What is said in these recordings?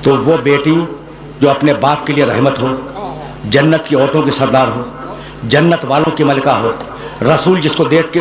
تو وہ بیٹی جو اپنے باپ کے لیے رحمت ہو، جنت کی عورتوں کی سردار ہو، جنت والوں کی ملکہ ہو، رسول جس کو دیکھ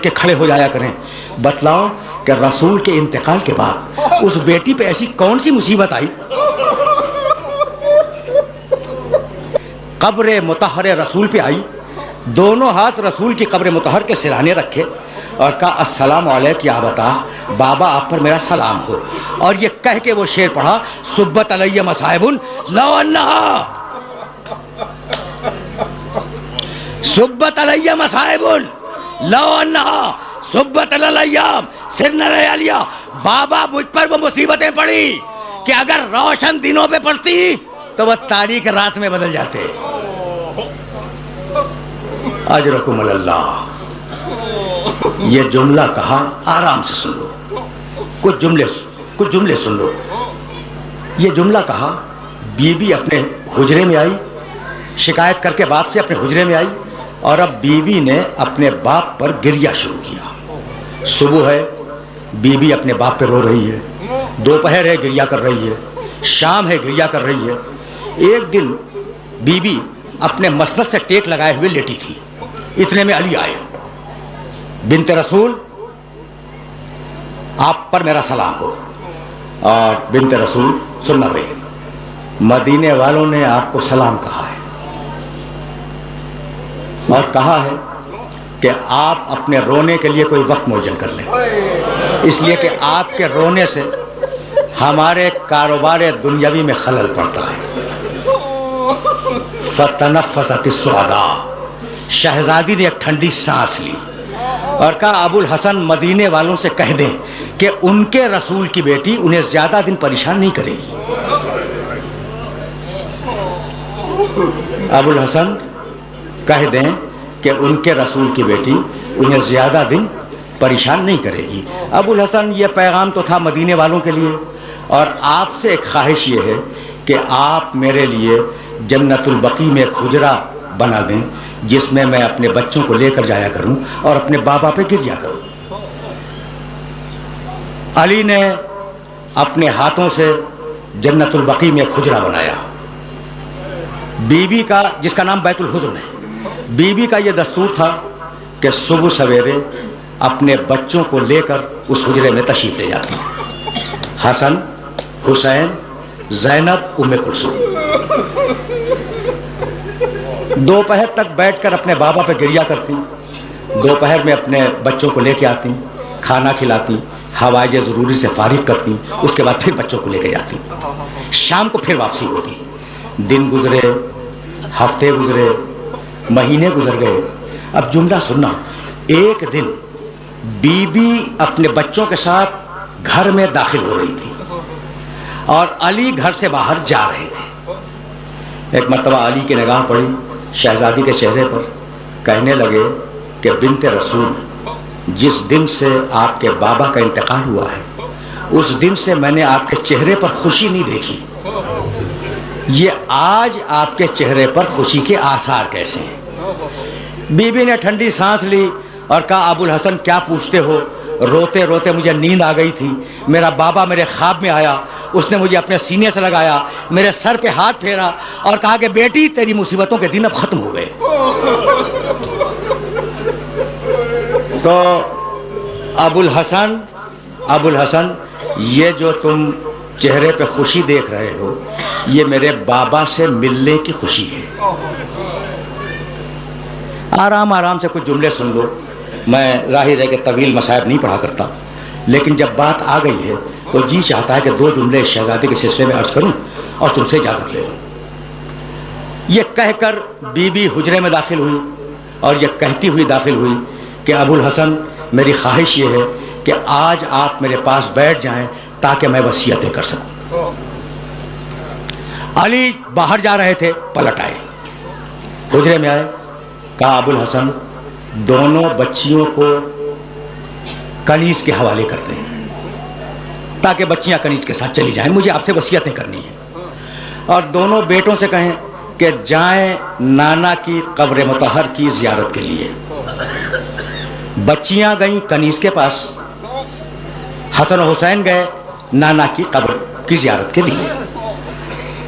کے کھڑے ہو جایا کریں، بتلاؤ کہ رسول کے انتقال کے بعد اس بیٹی پہ ایسی کون سی مصیبت آئی؟ قبر مطہر رسول پہ آئی، دونوں ہاتھ رسول کی قبر مطہر کے سرانے رکھے اور کہا السلام علیک یا بتا، بابا آپ پر میرا سلام ہو، اور یہ کہہ کے وہ شعر پڑھا صبت علیہ مصائب لو انہا، صبت علیہ مصائب لو انہا صبت علی الایام سرنا لیالیا، بابا مجھ پر وہ مصیبتیں پڑی کہ اگر روشن دنوں پہ پڑتی تو وہ تاریک رات میں بدل جاتے۔ اجرکم اللہ، یہ جملہ کہا، آرام سے سن لو، کچھ جملے سن لو۔ یہ جملہ کہا، بی بی اپنے حجرے میں آئی، شکایت کر کے باپ سے اپنے حجرے میں آئی، اور اب بیوی نے اپنے باپ پر گریہ شروع کیا۔ صبح ہے، بی بی اپنے باپ پہ رو رہی ہے، دوپہر ہے گریہ کر رہی ہے، شام ہے گریہ کر رہی ہے۔ ایک دن بی بی اپنے مسند سے ٹیک لگائے ہوئے لیٹی تھی، اتنے میں علی آئے، بنت رسول آپ پر میرا سلام ہو۔ اور بنت رسول سننا بھائی، مدینے والوں نے آپ کو سلام کہا ہے اور کہا ہے کہ آپ اپنے رونے کے لیے کوئی وقت معین کر لیں، اس لیے کہ آپ کے رونے سے ہمارے کاروبار دنیاوی میں خلل پڑتا ہے۔ فتنفست السعداء، شہزادی نے ایک ٹھنڈی سانس لی اور کہا ابو الحسن مدینے والوں سے کہہ دیں کہ ان کے رسول کی بیٹی انہیں زیادہ دن پریشان نہیں کرے گی۔ ابو الحسن کہہ دیں کہ ان کے رسول کی بیٹی انہیں زیادہ دن پریشان نہیں کرے گی۔ ابو الحسن یہ پیغام تو تھا مدینے والوں کے لیے، اور آپ سے ایک خواہش یہ ہے کہ آپ میرے لیے جنت البقیع میں ایک حجرہ بنا دیں جس میں میں اپنے بچوں کو لے کر جایا کروں اور اپنے بابا پہ گریہ کروں۔ علی نے اپنے ہاتھوں سے جنت البقیع میں ایک حجرہ بنایا۔ بی بی کا، جس کا نام بیت الحزن ہے، بی بی کا یہ دستور تھا کہ صبح سویرے اپنے بچوں کو لے کر اس حجرے میں تشریف لے جاتی، حسن، حسین، زینب، ام کلثوم۔ دوپہر تک بیٹھ کر اپنے بابا پہ گریہ کرتی، دوپہر میں اپنے بچوں کو لے کے آتی، کھانا کھلاتی، حوائج ضروری سے فارغ کرتی، اس کے بعد پھر بچوں کو لے کے جاتی، شام کو پھر واپسی ہوتی۔ دن گزرے، ہفتے گزرے، مہینے گزر گئے۔ اب جملہ سننا، ایک دن بی بی اپنے بچوں کے ساتھ گھر میں داخل ہو رہی تھی اور علی گھر سے باہر جا رہے تھے۔ ایک مرتبہ علی کی نگاہ پڑی شہزادی کے چہرے پر، کہنے لگے کہ بنت رسول، جس دن سے آپ کے بابا کا انتقال ہوا ہے اس دن سے میں نے آپ کے چہرے پر خوشی نہیں دیکھی، یہ آج آپ کے چہرے پر خوشی کے آثار کیسے ہیں؟ بی بی نے ٹھنڈی سانس لی اور کہا ابو الحسن کیا پوچھتے ہو، روتے روتے مجھے نیند آ گئی تھی، میرا بابا میرے خواب میں آیا، اس نے مجھے اپنے سینے سے لگایا، میرے سر پہ ہاتھ پھیرا اور کہا کہ بیٹی تیری مصیبتوں کے دن اب ختم ہو گئے۔ تو ابو الحسن یہ جو تم چہرے پہ خوشی دیکھ رہے ہو یہ میرے بابا سے ملنے کی خوشی ہے۔ آرام آرام سے کچھ جملے سن لو، میں ظاہر ہے کہ طویل مصائب نہیں پڑھا کرتا، لیکن جب بات آ گئی ہے تو جی چاہتا ہے کہ دو جملے شہزادی کے سلسلے میں عرض کروں اور تم سے اجازت لے لوں۔ یہ کہہ کر بی بی حجرے میں داخل ہوئی اور یہ کہتی ہوئی داخل ہوئی کہ ابو الحسن میری خواہش یہ ہے کہ آج آپ میرے پاس بیٹھ جائیں تاکہ میں وصیتیں کر سکوں۔ علی باہر جا رہے تھے، پلٹ آئے، حجرے میں آئے، کہا ابو الحسن دونوں بچیوں کو کنیز کے حوالے کرتے ہیں تاکہ بچیاں کنیز کے ساتھ چلی جائیں، مجھے آپ سے وصیتیں کرنی ہیں، اور دونوں بیٹوں سے کہیں کہ جائیں نانا کی قبر مطہر کی زیارت کے لیے۔ بچیاں گئیں کنیز کے پاس، حسن و حسین گئے نانا کی قبر کی زیارت کے لیے۔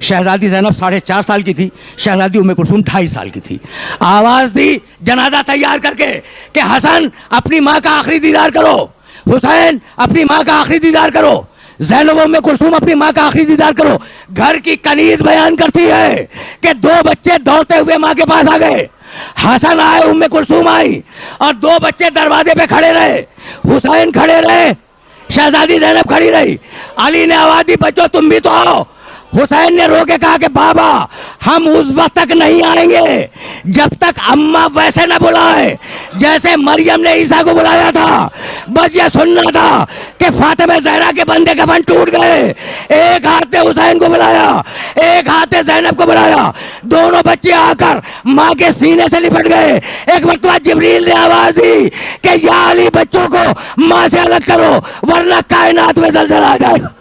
شہزادی زینب 4.5 سال کی تھی, شہزادی ام کلثوم 2.5 سال کی تھی. آواز دی جنازہ تیار کر کے کہ حسن اپنی ماں کا آخری دیدار کرو, حسین اپنی ماں کا آخری دیدار کرو, زینب ام کلثوم اپنی ماں کا آخری دیدار کرو. گھر کی کنیز بیان کرتی ہے کہ 2 بچے دوڑتے ہوئے ماں کے پاس آ گئے. حسن آئے, ام کلثوم آئی, اور 2 بچے دروازے پہ کھڑے رہے. حسین کھڑے رہے, شہزادی زینب کھڑی رہی. علی نے آواز دی بچوں تم بھی تو آؤ. حسین نے رو کے کہا کہ بابا ہم اس وقت تک نہیں آئیں گے جب تک اماں ویسے نہ بلائے جیسے مریم نے عیسیٰ کو بلایا تھا. بس یہ سننا تھا کہ فاطمہ زہرا کے بندے کفن ٹوٹ گئے. ایک ہاتھ نے حسین کو بلایا, ایک ہاتھ نے زینب کو بلایا. دونوں بچے آ کر ماں کے سینے سے لپٹ گئے. ایک مرتبہ جبریل نے آواز دی کہ یا علی بچوں کو ماں سے الگ کرو ورنہ کائنات میں زلزلہ آ جائے.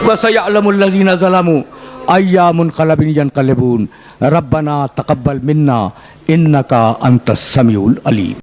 وَسَيَعْلَمُ الَّذِينَ ظَلَمُوا أَيَّ مُنْقَلَبٍ يَنْقَلِبُونَ رَبَّنَا تَقَبَّلْ مِنَّا إِنَّكَ أَنْتَ السَّمِيعُ الْعَلِيمُ.